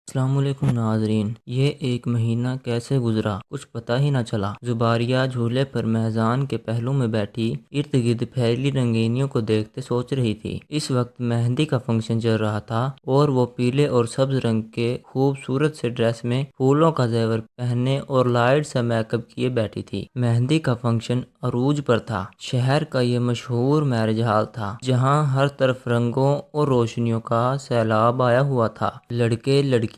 السلام علیکم ناظرین، یہ ایک مہینہ کیسے گزرا کچھ پتہ ہی نہ چلا۔ زباریہ جھولے پر میزان کے پہلو میں بیٹھی ارد گرد پھیلی رنگینیوں کو دیکھتے سوچ رہی تھی۔ اس وقت مہندی کا فنکشن چل رہا تھا اور وہ پیلے اور سبز رنگ کے خوبصورت سے ڈریس میں پھولوں کا زیور پہنے اور لائٹ سا میک اپ کیے بیٹھی تھی۔ مہندی کا فنکشن عروج پر تھا۔ شہر کا یہ مشہور میرج ہال تھا جہاں ہر طرف رنگوں اور روشنیوں کا سیلاب آیا ہوا تھا۔ لڑکے لڑکیاں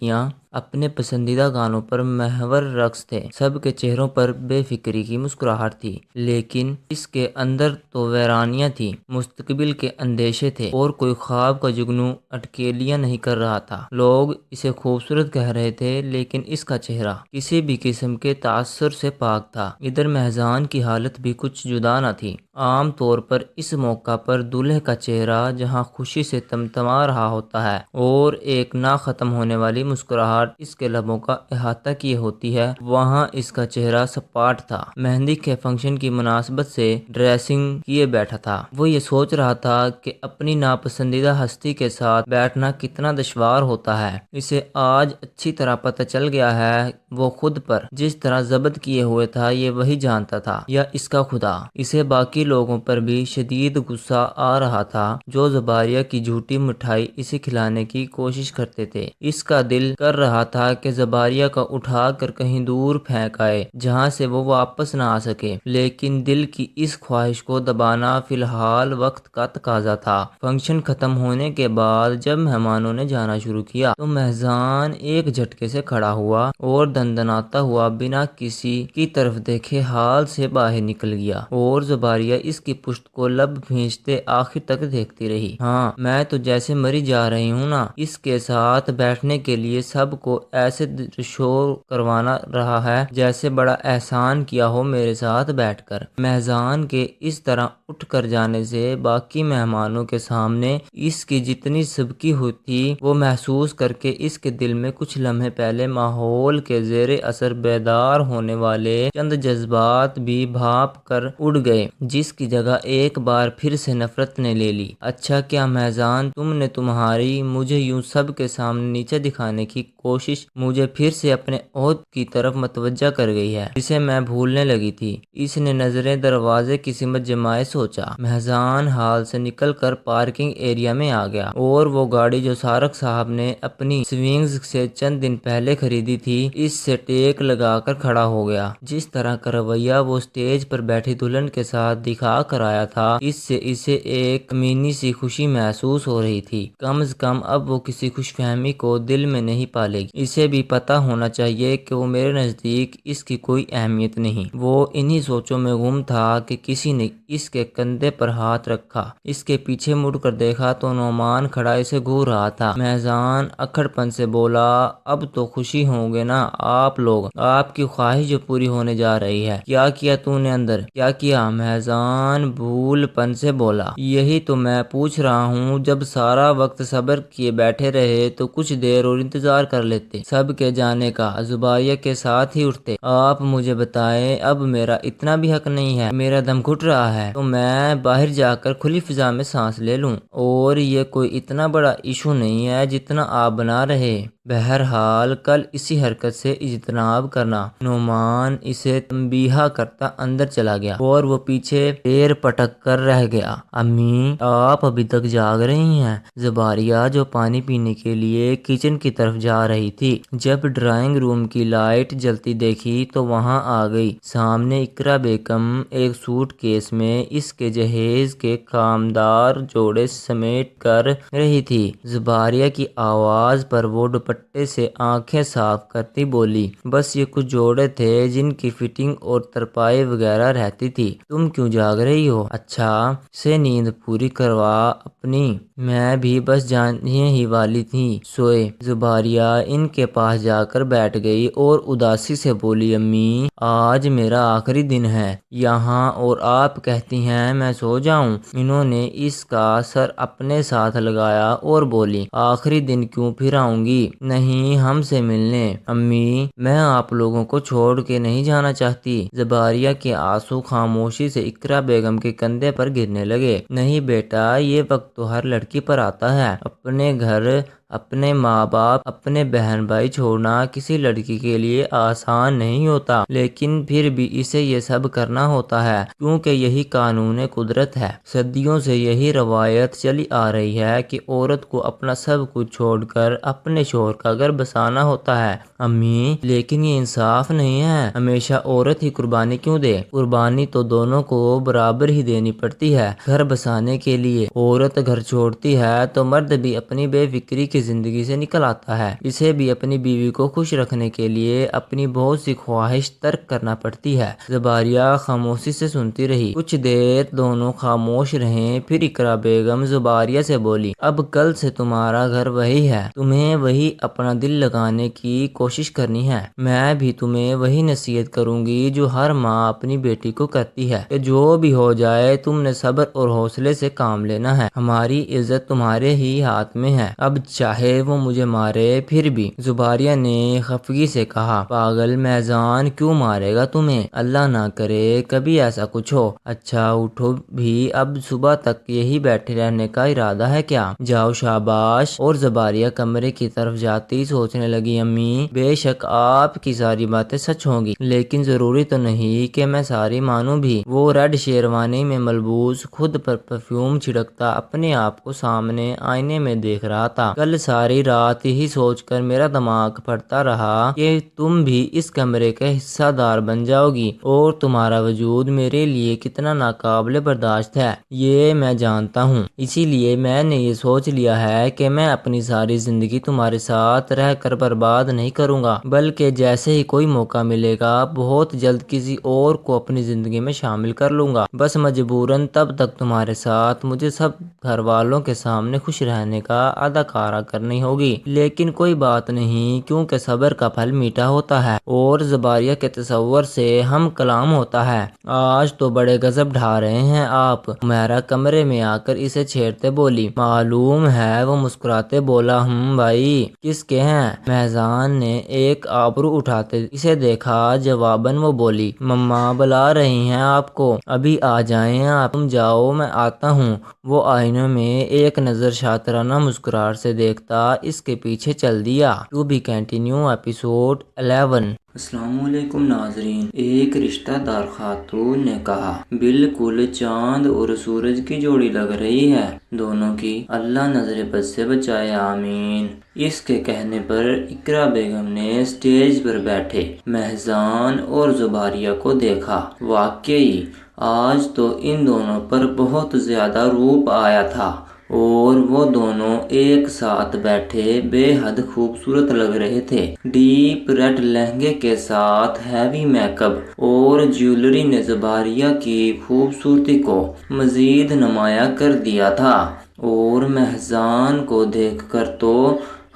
اپنے پسندیدہ گانوں پر محور رقص تھے۔ سب کے چہروں پر بے فکری کی مسکراہٹ تھی، لیکن اس کے اندر تو ویرانیاں تھیں، مستقبل کے اندیشے تھے اور کوئی خواب کا جگنو اٹکیلیاں نہیں کر رہا تھا۔ لوگ اسے خوبصورت کہہ رہے تھے، لیکن اس کا چہرہ کسی بھی قسم کے تاثر سے پاک تھا۔ ادھر مہجان کی حالت بھی کچھ جدا نہ تھی۔ عام طور پر اس موقع پر دولہے کا چہرہ جہاں خوشی سے تمتما رہا ہوتا ہے اور ایک نہ ختم ہونے والی مسکراہٹ اس کے لبوں کا احاطہ کیے ہوتی ہے، وہاں اس کا چہرہ سپاٹ تھا۔ مہندی کے فنکشن کی مناسبت سے ڈریسنگ کیے بیٹھا تھا۔ وہ یہ سوچ رہا تھا کہ اپنی ناپسندیدہ ہستی کے ساتھ بیٹھنا کتنا دشوار ہوتا ہے۔ اسے آج اچھی طرح پتہ چل گیا ہے وہ خود پر جس طرح ضبط کیے ہوئے تھا یہ وہی جانتا تھا یا اس کا خدا۔ اسے باقی لوگوں پر بھی شدید غصہ آ رہا تھا جو زباریہ کی جھوٹی مٹھائی اسے کھلانے کی کوشش کرتے تھے۔ اس کا دل کر رہا تھا کہ زباریہ کا اٹھا کر کہیں دور پھینک آئے جہاں سے وہ واپس نہ آ سکے، لیکن دل کی اس خواہش کو دبانا فی الحال وقت کا تقاضا تھا۔ فنکشن ختم ہونے کے بعد جب مہمانوں نے جانا شروع کیا تو مہجان ایک جھٹکے سے کھڑا ہوا اور دندناتا ہوا بنا کسی کی طرف دیکھے ہال سے باہر نکل گیا اور زباریہ اس کی پشت کو لب کھینچتے آخر تک دیکھتی رہی۔ ہاں، میں تو جیسے مری جا رہی ہوں نا، اس کے ساتھ بیٹھنے کے لیے سب کو ایسے شور کروانا رہا ہے جیسے بڑا احسان کیا ہو میرے ساتھ بیٹھ کر۔ مہجان کے اس طرح اٹھ کر جانے سے باقی مہمانوں کے سامنے اس کی جتنی سبکی ہوئی تھی وہ محسوس کر کے اس کے دل میں کچھ لمحے پہلے ماحول کے زیر اثر بیدار ہونے والے چند جذبات بھی بھاپ کر اڑ گئے، جس کی جگہ ایک بار پھر سے نفرت نے لے لی۔ اچھا کیا مہجان تم نے تمہاری مجھے یوں سب کے سامنے نیچے دکھانے کی کوشش مجھے پھر سے اپنے عہد کی طرف متوجہ کر گئی ہے جسے میں بھولنے لگی تھی۔ اس نے نظریں دروازے کی سمت جمائے سوچا۔ مہجان ہال سے نکل کر پارکنگ ایریا میں آ گیا اور وہ گاڑی جو سارق صاحب نے اپنی سوئنگز سے چند دن پہلے خریدی تھی اس سے ٹیک لگا کر کھڑا ہو گیا۔ جس طرح کا رویہ وہ سٹیج پر بیٹھی دلہن کے ساتھ دکھا کر آیا تھا اس سے اسے ایک کمینی سی خوشی محسوس ہو رہی تھی۔ کم از کم اب وہ کسی خوش فہمی کو دل میں نہیں پالے گی۔ اسے بھی پتہ ہونا چاہیے کہ وہ میرے نزدیک اس کی کوئی اہمیت نہیں۔ وہ انہی سوچوں میں گم تھا کہ کسی نے اس کے کندھے پر ہاتھ رکھا۔ اس کے پیچھے مڑ کر دیکھا تو نعمان کھڑا اسے گھور رہا تھا۔ مہجان اکھڑ پن سے بولا، اب تو خوشی ہوں گے نا آپ لوگ، آپ کی خواہش جو پوری ہونے جا رہی ہے۔ کیا کیا تو نے اندر، کیا کیا؟ مہجان بھول پن سے بولا۔ یہی تو میں پوچھ رہا ہوں، جب سارا وقت صبر کیے بیٹھے رہے تو کچھ دیر اور انتظار کر لیتے سب کے جانے کا، زباریہ کے ساتھ ہی اٹھتے۔ آپ مجھے بتائیں، اب میرا اتنا بھی حق نہیں ہے؟ میرا دم گھٹ رہا ہے تو میں باہر جا کر کھلی فضا میں سانس لے لوں، اور یہ کوئی اتنا بڑا ایشو نہیں ہے جتنا آپ بنا رہے۔ بہرحال کل اسی حرکت سے اجتناب کرنا۔ نعمان اسے تنبیہ کرتا اندر چلا گیا اور وہ پیچھے پیر پٹک کر رہ گیا۔ امی، آپ ابھی تک جاگ رہی ہیں؟ زباریہ جو پانی پینے کے لیے کچن کی طرف جا رہی تھی، جب ڈرائنگ روم کی لائٹ جلتی دیکھی تو وہاں آ گئی۔ سامنے اقرا بیگم ایک سوٹ کیس میں اس کے جہیز کے کامدار جوڑے سمیٹ کر رہی تھی۔ زباریہ کی آواز پر وہ دوپٹے سے آنکھیں صاف کرتی بولی، بس یہ کچھ جوڑے تھے جن کی فٹنگ اور ترپائی وغیرہ رہتی تھی۔ تم کیوں جاگ رہی ہو؟ اچھا سے نیند پوری کروا اپنی، میں بھی بس جانے ہی والی تھی، سوئے۔ زباریہ ان کے پاس جا کر بیٹھ گئی اور اداسی سے بولی، امی آج میرا آخری دن ہے یہاں اور آپ کہتی ہیں میں سو جاؤں؟ انہوں نے اس کا سر اپنے ساتھ لگایا اور بولی، آخری دن کیوں، پھر آؤں گی نہیں ہم سے ملنے؟ امی، میں آپ لوگوں کو چھوڑ کے نہیں جانا چاہتی۔ زباریہ کے آنسو خاموشی سے اقرا بیگم کے کندھے پر گرنے لگے۔ نہیں بیٹا، یہ وقت تو ہر لڑکی پر آتا ہے، اپنے گھر اپنے ماں باپ، اپنے بہن بھائی چھوڑنا کسی لڑکی کے لیے آسان نہیں ہوتا، لیکن پھر بھی اسے یہ سب کرنا ہوتا ہے کیونکہ یہی قانون قدرت ہے۔ صدیوں سے یہی روایت چلی آ رہی ہے کہ عورت کو اپنا سب کچھ چھوڑ کر اپنے شوہر کا گھر بسانا ہوتا ہے۔ امی، لیکن یہ انصاف نہیں ہے، ہمیشہ عورت ہی قربانی کیوں دے؟ قربانی تو دونوں کو برابر ہی دینی پڑتی ہے۔ گھر بسانے کے لیے عورت گھر چھوڑتی ہے تو مرد بھی اپنی بے فکری کی زندگی سے نکل آتا ہے۔ اسے بھی اپنی بیوی کو خوش رکھنے کے لیے اپنی بہت سی خواہش ترک کرنا پڑتی ہے۔ زباریہ خاموشی سے سنتی رہی۔ کچھ دیر دونوں خاموش رہے، پھر اقرا بیگم زباریہ سے بولی، اب کل سے تمہارا گھر وہی ہے، تمہیں وہی اپنا دل لگانے کی کوشش کرنی ہے۔ میں بھی تمہیں وہی نصیحت کروں گی جو ہر ماں اپنی بیٹی کو کرتی ہے کہ جو بھی ہو جائے تم نے صبر اور حوصلے سے کام لینا ہے، ہماری عزت تمہارے ہی ہاتھ میں ہے، اب چاہے وہ مجھے مارے پھر بھی۔ زباریہ نے خفگی سے کہا، پاگل میزان کیوں مارے گا تمہیں؟ اللہ نہ کرے کبھی ایسا کچھ ہو۔ اچھا اٹھو بھی، اب صبح تک یہی بیٹھے رہنے کا ارادہ ہے کیا؟ جاؤ شاباش۔ اور زباریہ کمرے کی طرف جاتی سوچنے لگی، امی بے شک آپ کی ساری باتیں سچ ہوں گی، لیکن ضروری تو نہیں کہ میں ساری مانوں بھی۔ وہ ریڈ شیروانی میں ملبوس، خود پر پرفیوم چھڑکتا اپنے آپ کو سامنے آئینے میں دیکھ رہا تھا۔ کل ساری رات یہی سوچ کر میرا دماغ پھٹتا رہا کہ تم بھی اس کمرے کا حصہ دار بن جاؤ گی اور تمہارا وجود میرے لیے کتنا ناقابل برداشت ہے یہ میں جانتا ہوں، اسی لیے میں نے یہ سوچ لیا ہے کہ میں اپنی ساری زندگی تمہارے ساتھ رہ کر برباد نہیں کروں گا، بلکہ جیسے ہی کوئی موقع ملے گا بہت جلد کسی اور کو اپنی زندگی میں شامل کر لوں گا، بس مجبوراً تب تک تمہارے ساتھ مجھے سب گھر والوں کے سامنے خوش رہنے کا اداکارہ کرنی ہوگی، لیکن کوئی بات نہیں کیونکہ صبر کا پھل میٹھا ہوتا ہے اور زباریہ کے تصور سے ہم کلام ہوتا ہے۔ آج تو بڑے غضب ڈھا رہے ہیں آپ، میرا کمرے میں آ کر اسے چھیڑتے بولی۔ معلوم ہے، وہ مسکراتے بولا، بھائی کس کے ہیں؟ میزان نے ایک آبرو اٹھاتے اسے دیکھا، جواباً وہ بولی، مما بلا رہی ہیں آپ کو، ابھی آ جائیں آپ، تم جاؤ میں آتا ہوں۔ وہ آئینے میں ایک نظر شاطرانہ مسکراہٹ سے دیکھتا اس کے پیچھے چل دیا۔ To be continue episode 11۔ السلام علیکم ناظرین۔ ایک رشتہ دار خاتون نے کہا، بالکل چاند اور سورج کی جوڑی لگ رہی ہے، دونوں کی اللہ نظر بد سے بچائے، آمین۔ اس کے کہنے پر اقرا بیگم نے سٹیج پر بیٹھے مہزان اور زباریہ کو دیکھا۔ واقعی آج تو ان دونوں پر بہت زیادہ روپ آیا تھا اور وہ دونوں ایک ساتھ بیٹھے بے حد خوبصورت لگ رہے تھے۔ ڈیپ ریڈ لہنگے کے ساتھ ہیوی میک اپ اور جیولری نے زباریہ کی خوبصورتی کو مزید نمایاں کر دیا تھا، اور مہزان کو دیکھ کر تو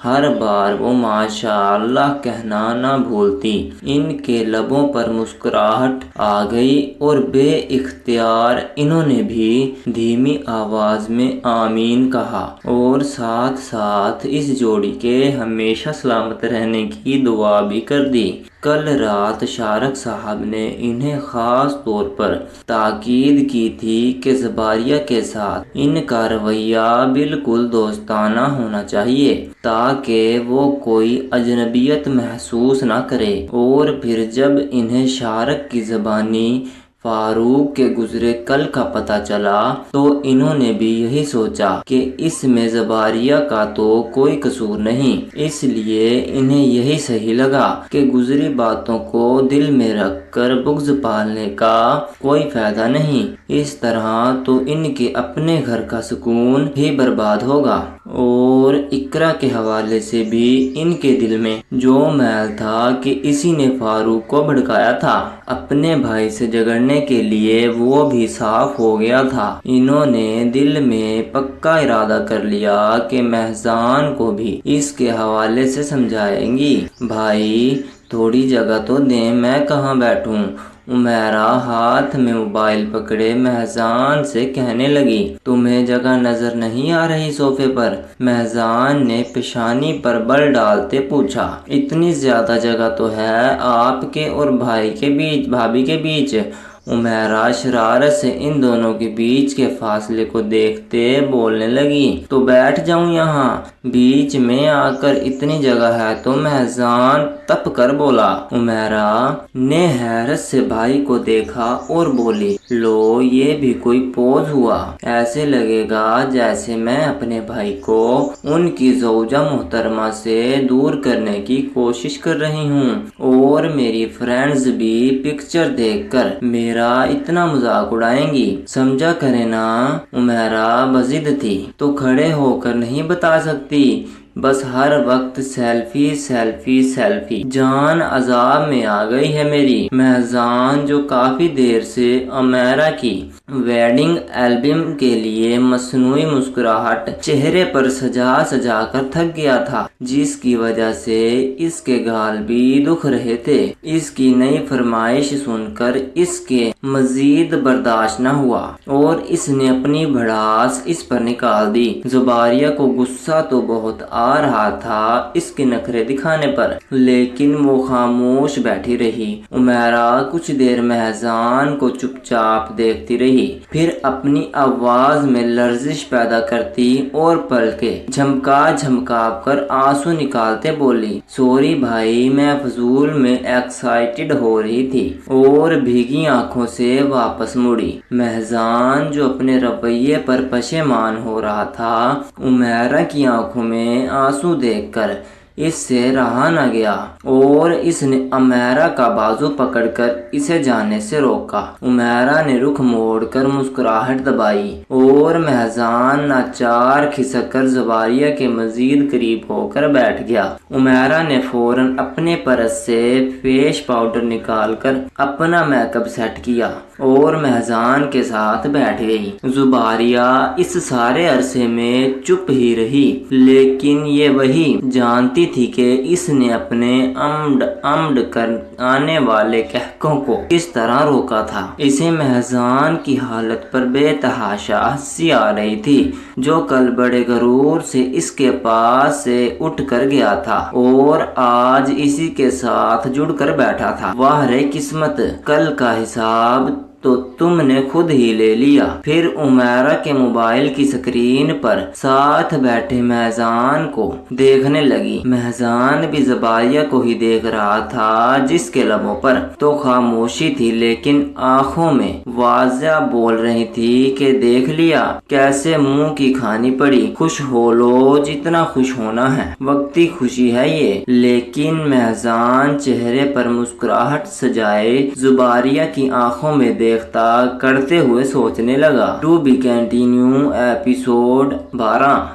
ہر بار وہ ماشاءاللہ کہنا نہ بھولتی۔ ان کے لبوں پر مسکراہٹ آ گئی اور بے اختیار انہوں نے بھی دھیمی آواز میں آمین کہا اور ساتھ ساتھ اس جوڑی کے ہمیشہ سلامت رہنے کی دعا بھی کر دی۔ کل رات شارک صاحب نے انہیں خاص طور پر تاکید کی تھی کہ زباریہ کے ساتھ ان کا رویہ بالکل دوستانہ ہونا چاہیے تاکہ وہ کوئی اجنبیت محسوس نہ کرے، اور پھر جب انہیں شارک کی زبانی فاروق کے گزرے کل کا پتہ چلا تو انہوں نے بھی یہی سوچا کہ اس میں زباریہ کا تو کوئی قصور نہیں، اس لیے انہیں یہی صحیح لگا کہ گزری باتوں کو دل میں رکھ کر بغض پالنے کا کوئی فائدہ نہیں، اس طرح تو ان کے اپنے گھر کا سکون ہی برباد ہوگا۔ اور اقرا کے حوالے سے بھی ان کے دل میں جو میل تھا کہ اسی نے فاروق کو بھڑکایا تھا، اپنے بھائی سے جھگڑنے کے لیے وہ بھی صاف ہو گیا تھا۔ انہوں نے دل میں پکا ارادہ کر لیا کہ مہزان کو بھی اس کے حوالے سے سمجھائیں گی۔ بھائی تھوڑی جگہ تو دیں، میں کہاں بیٹھوں؟ عمیرہ ہاتھ میں موبائل پکڑے مہزان سے کہنے لگی، تمہیں جگہ نظر نہیں آ رہی صوفے پر؟ مہزان نے پیشانی پر بل ڈالتے پوچھا۔ اتنی زیادہ جگہ تو ہے آپ کے اور بھائی کے بیچ، بھابھی کے بیچ، عمیرہ شرارت سے ان دونوں کے بیچ کے فاصلے کو دیکھتے بولنے لگی، تو بیٹھ جاؤں یہاں؟ بیچ میں آ کر اتنی جگہ ہے تو مہذان تپ کر بولا۔ عمیرہ نے حیرت سے بھائی کو دیکھا اور بولی، لو یہ بھی کوئی پوز ہوا؟ ایسے لگے گا جیسے میں اپنے بھائی کو ان کی زوجہ محترمہ سے دور کرنے کی کوشش کر رہی ہوں، اور میری فرینڈز بھی پکچر دیکھ کر میرا اتنا مذاق اڑائیں گی، سمجھا کرے نا۔ عمیرہ بضد تھی تو کھڑے ہو کر نہیں بتا سکتی، بس ہر وقت سیلفی سیلفی سیلفی، جان عذاب میں آ گئی ہے میری۔ مہذان جو کافی دیر سے عمیرہ کی ویڈنگ البم کے لیے مصنوعی مسکراہٹ چہرے پر سجا سجا کر تھک گیا تھا، جس کی وجہ سے اس کے گال بھی دکھ رہے تھے، اس کی نئی فرمائش سن کر اس کے مزید برداشت نہ ہوا اور اس نے اپنی بھڑاس اس پر نکال دی۔ زباریہ کو غصہ تو بہت آ رہا تھا اس کے نخرے دکھانے پر، لیکن وہ خاموش بیٹھی رہی۔ عمیرہ کچھ دیر مہذان کو چپ چاپ دیکھتی رہی، پھر اپنی آواز میں لرزش پیدا کرتی اور پلکیں جھمکا جھمکا کر آنسو نکالتے بولی، سوری بھائی، میں فضول میں ایکسائٹڈ ہو رہی تھی، اور بھیگی آنکھوں سے واپس مڑی۔ مہذان جو اپنے رویے پر پشیمان ہو رہا تھا، عمیرہ کی آنکھوں میں آنسو دیکھ کر اس سے رہا نہ گیا اور اس نے عمیرہ کا بازو پکڑ کر اسے جانے سے روکا۔ عمیرہ نے رخ موڑ کر مسکراہٹ دبائی اور مہذان ناچار کھسک کر زباریہ کے مزید قریب ہو کر بیٹھ گیا۔ عمیرہ نے فوراً اپنے پرس سے فیس پاؤڈر نکال کر اپنا میک اپ سیٹ کیا اور مہذان کے ساتھ بیٹھ گئی۔ زباریہ اس سارے عرصے میں چپ ہی رہی، لیکن یہ وہی جانتی تھی کہ اس نے اپنے عمد کر آنے والے قہقہوں کو کس طرح روکا تھا۔ اسے مہذان کی حالت پر بے تحاشا ہنسی آ رہی تھی، جو کل بڑے غرور سے اس کے پاس سے اٹھ کر گیا تھا اور آج اسی کے ساتھ جڑ کر بیٹھا تھا۔ واہ رے قسمت، کل کا حساب تو تم نے خود ہی لے لیا۔ پھر عمیرہ کے موبائل کی سکرین پر ساتھ بیٹھے مہذان کو دیکھنے لگی۔ مہذان بھی زباریہ کو ہی دیکھ رہا تھا، جس کے لبوں پر تو خاموشی تھی لیکن آنکھوں میں واضح بول رہی تھی کہ دیکھ لیا، کیسے منہ کی کھانی پڑی، خوش ہو لو جتنا خوش ہونا ہے، وقتی خوشی ہے یہ۔ لیکن مہذان چہرے پر مسکراہٹ سجائے زباریہ کی آنکھوں میں دیکھتا کرتے ہوئے سوچنے لگا۔ To be continue episode 12۔